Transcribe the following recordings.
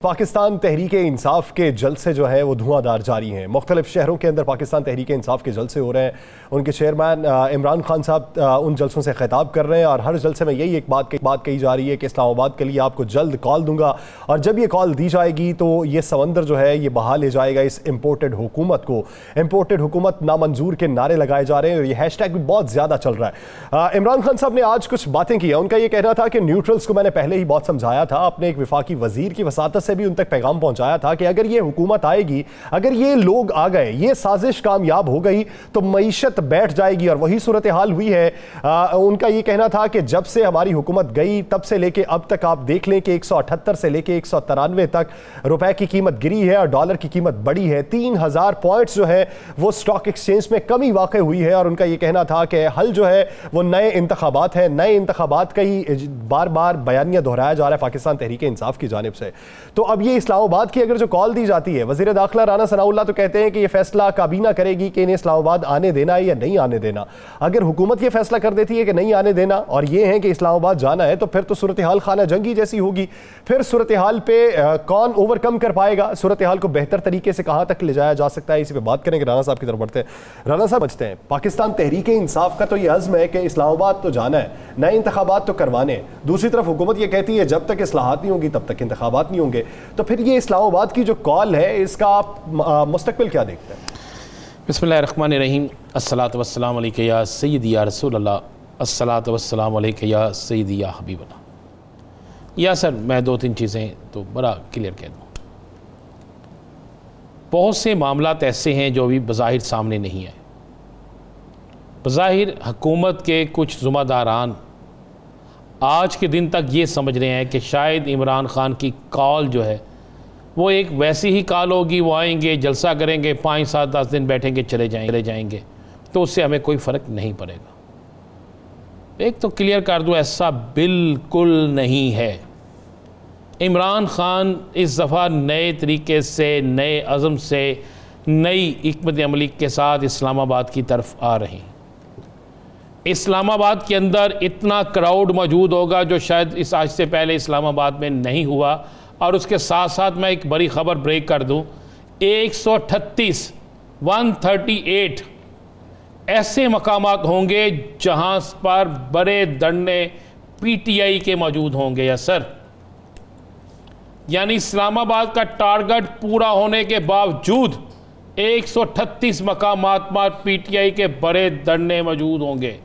पाकिस्तान तहरीक-ए-इंसाफ के जलसे जो है वो धुआंधार जारी हैं। मुख्तलिफ शहरों के अंदर पाकिस्तान तहरीक-ए-इंसाफ के जलसे हो रहे हैं। उनके चेयरमैन इमरान खान साहब उन जलसों से खिताब कर रहे हैं और हर जलसे में यही एक बात कही जा रही है कि इस्लामाबाद के लिए आपको जल्द कॉल दूंगा और जब ये कॉल दी जाएगी तो ये समंदर जो है ये बहा ले जाएगा इस इम्पोर्टेड हुकूमत को। इम्पोर्टेड हुकूमत नामंजूर के नारे लगाए जा रहे हैं और ये हैशटैग भी बहुत ज़्यादा चल रहा है। इमरान खान साहब ने आज कुछ बातें की हैं। उनका ये कहना था कि न्यूट्रल्स को मैंने पहले ही बहुत समझाया था, अपने एक विफाकी वजीर की वसातत से भी उन तक पैगाम पहुंचाया था कि अगर ये हुकूमत आएगी, अगर ये लोग आ गए, ये साजिश कामयाब हो गई तो मईशत बैठ जाएगी और वही सूरत हाल हुई है। उनका ये कहना था कि जब से हमारी हुकूमत गई तब से लेके अब तक आप देख लें कि 178 से लेके 193 तक रुपए की कीमत गिरी है और डॉलर की कीमत बढ़ी है। 3000 पॉइंट्स जो है वो स्टॉक एक्सचेंज में कमी वाक़ हुई है और उनका ये कहना था कि हल जो है वो नए इंतखाबात है। नए इंतखाबात का ही बार बार बयानिया दोहराया जा रहा है पाकिस्तान तहरीक-ए-इंसाफ की जानिब से। तो अब ये इस्लामाबाद की अगर जो कॉल दी जाती है, वज़ीर दाखिला राना सनाउल्लाह तो कहते हैं कि ये फैसला काबीना करेगी कि इन्हें इस्लामाबाद आने देना है या नहीं आने देना। अगर हुकूमत ये फैसला कर देती है कि नहीं आने देना और ये है कि इस्लामाबाद जाना है तो फिर तो सूरत हाल खाना जंगी जैसी होगी। फिर सूरत हाल पे कौन ओवरकम कर पाएगा, सूरत हाल को बेहतर तरीके से कहाँ तक ले जाया जा सकता है, इसी पे बात करेंगे। राना साहब की तरफ बढ़ते हैं। राना साहब समझते हैं पाकिस्तान तहरीक-ए-इंसाफ का तो ये अज़्म है कि इस्लामाबाद तो जाना है, नए इंतखाबात तो करवाने हैं। दूसरी तरफ हुकूमत ये कहती है जब तक इस्लाहात नहीं होंगी तब तक इंतखाबात नहीं होंगे। तो फिर ये इस्लामाबाद की जो कॉल है इसका आप मुस्तकबिल क्या देखते हैं? बिस्मिल्लाहिर्रहमानिर्रहीम। अस्सलातु वस्सलामु अलैका या सय्यदी या रसूल अल्लाह, अस्सलातु वस्सलामु अलैका या सय्यदी या हबीब अल्लाह। या सर मैं दो तीन चीज़ें तो बड़ा क्लियर कह दूँ। बहुत से मामलात ऐसे हैं जो अभी बज़ाहिर सामने नहीं है। बज़ाहिर हुकूमत के कुछ ज़िम्मेदारान आज के दिन तक ये समझ रहे हैं कि शायद इमरान खान की कॉल जो है वो एक वैसी ही कॉल होगी, वो आएंगे जलसा करेंगे 5, 7, 10 दिन बैठेंगे चले जाएंगे तो उससे हमें कोई फ़र्क नहीं पड़ेगा। एक तो क्लियर कर दूँ, ऐसा बिल्कुल नहीं है। इमरान खान इस दफ़ा नए तरीके से, नए अज़म से, नई हिकमत अमली के साथ इस्लामाबाद की तरफ आ रहे हैं। इस्लामाबाद के अंदर इतना क्राउड मौजूद होगा जो शायद इस आज से पहले इस्लामाबाद में नहीं हुआ। और उसके साथ साथ मैं एक बड़ी ख़बर ब्रेक कर दूं, 138 ऐसे मकामात होंगे जहां पर बड़े धरने PTI के मौजूद होंगे। या सर, यानी इस्लामाबाद का टारगेट पूरा होने के बावजूद 138 मकामात पर PTI के बड़े धरने मौजूद होंगे।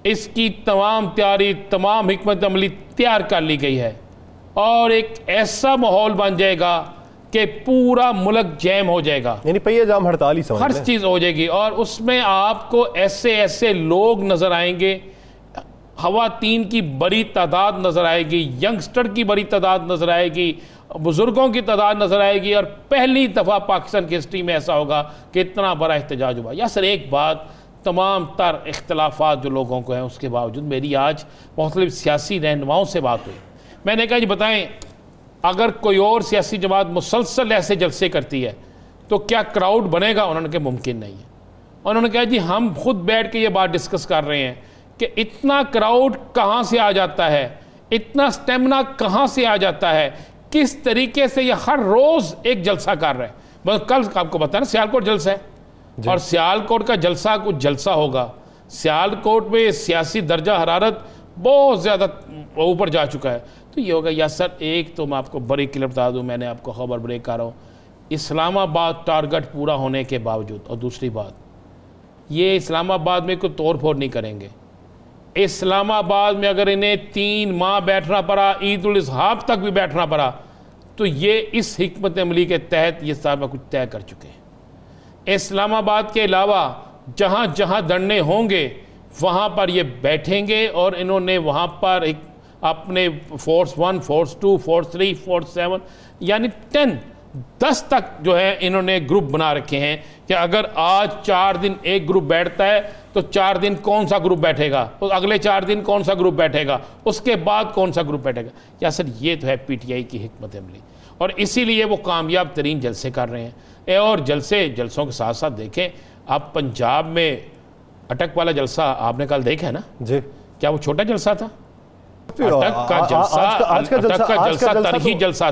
इसकी तमाम तैयारी, तमाम हिकमत अमली तैयार कर ली गई है और एक ऐसा माहौल बन जाएगा कि पूरा मुल्क जैम हो जाएगा, यानी पहिया जाम हड़ताल ही समझ हर चीज़ हो जाएगी। और उसमें आपको ऐसे ऐसे लोग नज़र आएंगे, ख़वातीन की बड़ी तादाद नज़र आएगी, यंगस्टर की बड़ी तादाद नज़र आएगी, बुज़ुर्गों की तादाद नज़र आएगी। और पहली दफ़ा पाकिस्तान की हिस्ट्री में ऐसा होगा कि इतना बड़ा एहतजाज हुआ। या सर एक बात, तमाम तर इख्तलाफात जो लोगों को हैं उसके बावजूद मेरी आज मुख्तलिफ सियासी रहनुमाओं से बात हुई। मैंने कहा जी बताएं, अगर कोई और सियासी जमात मुसलसल ऐसे जलसे करती है तो क्या क्राउड बनेगा? उन्होंने कहा मुमकिन नहीं है। उन्होंने कहा जी हम खुद बैठ के ये बात डिस्कस कर रहे हैं कि इतना क्राउड कहाँ से आ जाता है, इतना स्टेमिना कहाँ से आ जाता है, किस तरीके से ये हर रोज़ एक जलसा कर रहे हैं। बस कल आपको बताया ना सियालकोट जलसा है और सियालकोट का जलसा कुछ जलसा होगा। सियालकोट में सियासी दर्जा हरारत बहुत ज़्यादा ऊपर जा चुका है। तो ये होगा। या सर एक तो मैं आपको बड़ी क्लियर बता दूं, मैंने आपको खबर ब्रेक कर रहा हूँ, इस्लामाबाद टारगेट पूरा होने के बावजूद, और दूसरी बात ये इस्लामाबाद में कोई तोड़ फोड़ नहीं करेंगे। इस्लामाबाद में अगर इन्हें 3 माह बैठना पड़ा, ईद उल अज़हा तक भी बैठना पड़ा, तो ये इस हिकमत अमली के तहत ये सारा कुछ तय कर चुके हैं। इस्लामाबाद के अलावा जहाँ जहाँ धरने होंगे वहाँ पर ये बैठेंगे और इन्होंने वहाँ पर एक अपने फोर्स 1, फोर्स 2, फोर्स 3, फोर्स 7 यानी 10 तक जो है इन्होंने ग्रुप बना रखे हैं कि अगर आज 4 दिन एक ग्रुप बैठता है तो 4 दिन कौन सा ग्रुप बैठेगा, तो अगले 4 दिन कौन सा ग्रुप बैठेगा, उसके बाद कौन सा ग्रुप बैठेगा। या सर ये तो है PTI की हिकमत अमली और इसीलिए वो कामयाब तरीन जलसे कर रहे हैं। और जलसों के साथ साथ देखें आप पंजाब में अटक वाला जलसा आपने कल देखा है ना जी, क्या वो छोटा जलसा था?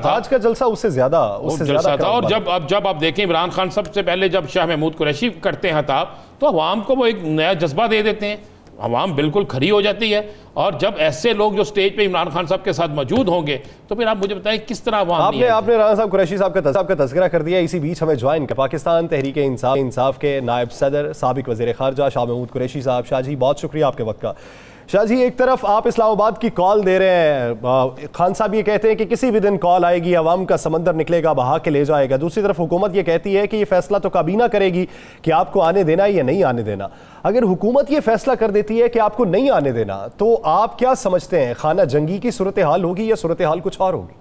आज का जलसा उससे ज्यादा था। और जब आप देखें इमरान खान सबसे पहले जब शाह महमूद कुरैशी करते हैं तो अवाम को वो एक नया जज्बा दे देते हैं, अवाम बिल्कुल खरी हो जाती है। और जब ऐसे लोग जो स्टेज पे इमरान खान साहब के साथ मौजूद होंगे तो फिर आप मुझे बताएं किस तरह अवाम आपने राना साहब कुरैशी साहब का तज़किरा कर दिया। इसी बीच हमें ज्वाइन कर पाकिस्तान तहरीक इंसाफ के नायब सदर साबिक वज़ीर ख़ारजा शाह महमूद कुरैशी साहब। शाह जी बहुत शुक्रिया आपके वक्त का। शाह जी, एक तरफ आप इस्लामाबाद की कॉल दे रहे हैं, खान साहब ये कहते हैं कि किसी भी दिन कॉल आएगी, अवाम का समंदर निकलेगा, बहा के ले जाएगा। दूसरी तरफ हुकूमत ये कहती है कि ये फैसला तो काबीना करेगी कि आपको आने देना या नहीं आने देना। अगर हुकूमत ये फैसला कर देती है कि आपको नहीं आने देना, तो आप क्या समझते हैं, खाना जंगी की सूरत हाल होगी या सूरत हाल कुछ और होगी?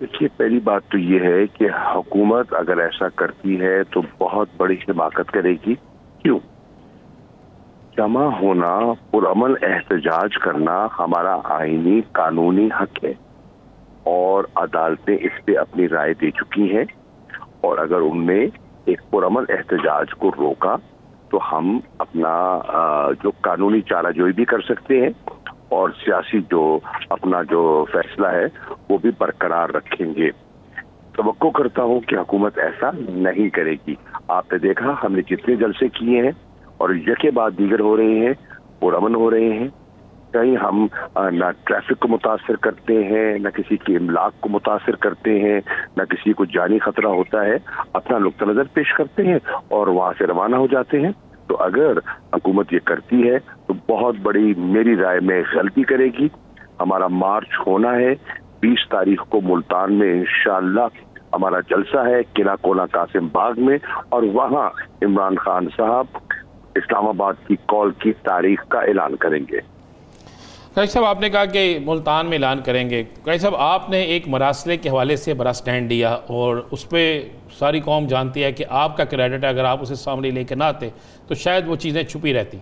देखिए, पहली बात तो ये है कि हुकूमत अगर ऐसा करती है तो बहुत बड़ी हिमाकत करेगी। क्यों? जमा होना, पुरअमन एहतजाज करना हमारा आईनी कानूनी हक है और अदालतें इस पे अपनी राय दे चुकी हैं। और अगर उनने एक पुरअमन एहतजाज को रोका तो हम अपना जो कानूनी चाराजोई भी कर सकते हैं और सियासी जो अपना जो फैसला है वो भी बरकरार रखेंगे। तवक्को करता हूं कि हुकूमत ऐसा नहीं करेगी। आपने देखा हमने जितने जलसे किए हैं और यके बाद दीगर हो रहे हैं, पुरअमन हो रहे हैं। कहीं हम ना ट्रैफिक को मुतासर करते हैं, ना किसी की इमलाक को मुतासर करते हैं, ना किसी को जानी खतरा होता है। अपना नुक्ता नजर पेश करते हैं और वहां से रवाना हो जाते हैं। तो अगर हुकूमत ये करती है तो बहुत बड़ी मेरी राय में गलती करेगी। हमारा मार्च होना है 20 तारीख को मुल्तान में, इंशाअल्लाह हमारा जलसा है किला कोना कासिम बाग में, और वहां इमरान खान साहब इस्लामाबाद की कॉल की तारीख का ऐलान करेंगे। कैश साहब, आपने कहा कि मुल्तान में ऐलान करेंगे। कैश साहब, आपने एक मरासले के हवाले से बड़ा स्टैंड लिया और उस पर सारी कौम जानती है कि आपका क्रेडिट है, अगर आप उसे सामने लेकर ना आते तो शायद वो चीज़ें छुपी रहती।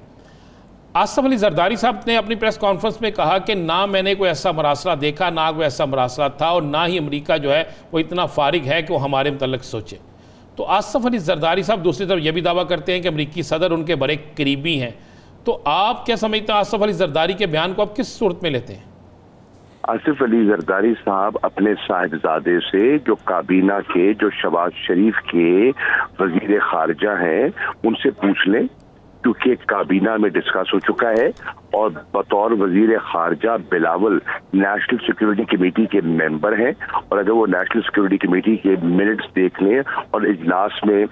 आसिफ अली जरदारी साहब ने अपनी प्रेस कॉन्फ्रेंस में कहा कि ना मैंने कोई ऐसा मरासला देखा, ना कोई ऐसा मरासला था, और ना ही अमेरिका जो है वो इतना फारिग है कि वो हमारे मतलब सोचे। तो आसिफ अली जरदारी साहब दूसरी तरफ यह भी दावा करते हैं कि अमेरिकी सदर उनके बड़े करीबी हैं। तो आप क्या समझते हैं, आसिफ अली जरदारी के बयान को आप किस सूरत में लेते हैं? आसिफ अली जरदारी साहब अपने साहिबजादे से, जो काबीना के, जो शहबाज शरीफ के वजीर खारजा हैं, उनसे पूछ लें, क्योंकि काबीना में डिस्कस हो चुका है। और बतौर वजीर खारजा बिलावल नेशनल सिक्योरिटी कमेटी के मेंबर हैं, और अगर वो नेशनल सिक्योरिटी कमेटी के मिनट्स देख लें और इजलास में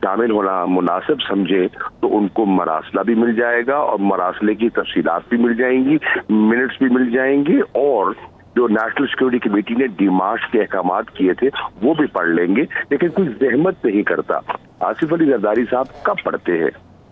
शामिल होना मुनासिब समझे तो उनको मरासला भी मिल जाएगा और मरासले की तफसीलात भी मिल जाएंगी, मिनट्स भी मिल जाएंगे, और जो नेशनल सिक्योरिटी कमेटी ने डिमार्च के अहकामात किए थे वो भी पढ़ लेंगे। लेकिन कोई जहमत नहीं करता। आसिफ अली जरदारी साहब कब पढ़ते हैं?